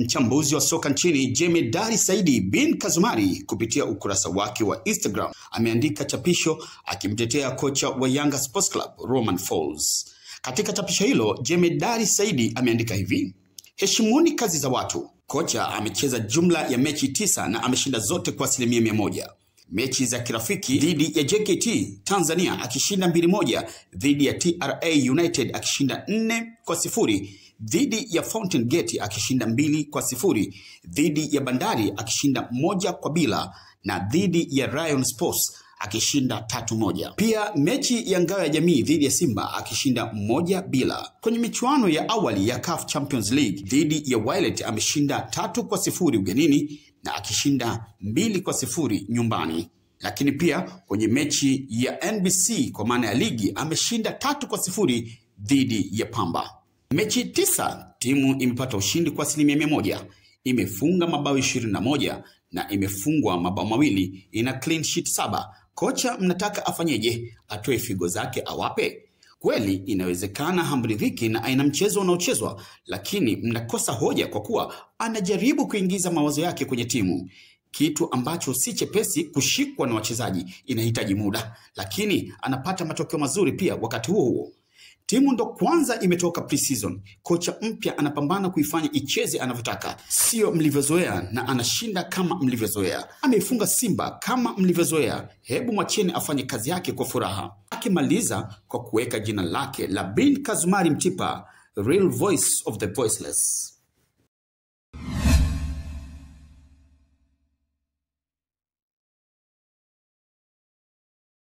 Mchambuzi wa soka nchini Jemedari Saidi bin Kazumari kupitia ukurasa wake wa Instagram ameandika chapisho akimtetea kocha wa Yanga Sports Club Romain Folz. Katika chapisho hilo, Jemedari Saidi ameandika hivi: heshimuni kazi za watu. Kocha amecheza jumla ya mechi 9 na ameshinda zote kwa 100%. Mechi za kirafiki dhidi ya JKT Tanzania akishinda 2-1, dhidi ya TRA United akishinda 4-0, dhidi ya Fountain Gate akishinda 2-0, dhidi ya Bandari akishinda 1-0 na dhidi ya Rayon Sports akishinda 3-1. Pia mechi ya ngao ya jamii dhidi ya Simba akishinda 1-0. Kwenye michuano ya awali ya CAF Champions League dhidi ya Wydad ameshinda 3-0 ugenini na akishinda 2-0 nyumbani. Lakini pia kwenye mechi ya NBC kwa maana ya ligi ameshinda 3-0 dhidi ya Pamba. Mechi 9 timu imepata ushindi kwa 100%, imefunga mabao 21 na imefungwa mabao 2, ina clean sheet 7. Kocha mnataka afanyeje? Atoe figo zake awape? Kweli inawezekana hamridhiki na aina mchezo unaochezwa, lakini mnakosa hoja kwa kuwa anajaribu kuingiza mawazo yake kwenye timu. Kitu ambacho si chepesi kushikwa na wachezaji, inahitaji muda, lakini anapata matokeo mazuri pia wakati huo. Timu ndo kwanza imetoka pre-season. Kocha mpya anapambana kuifanya icheze anavyotaka, sio mlivyozoea, na anashinda kama mlivyozoea. Ameifunga Simba kama mlivyozoea. Hebu mwacheni afanye kazi yake kwa furaha. Akimaliza kwa kuweka jina lake la bin Kazumari Mtipa, real voice of the voiceless.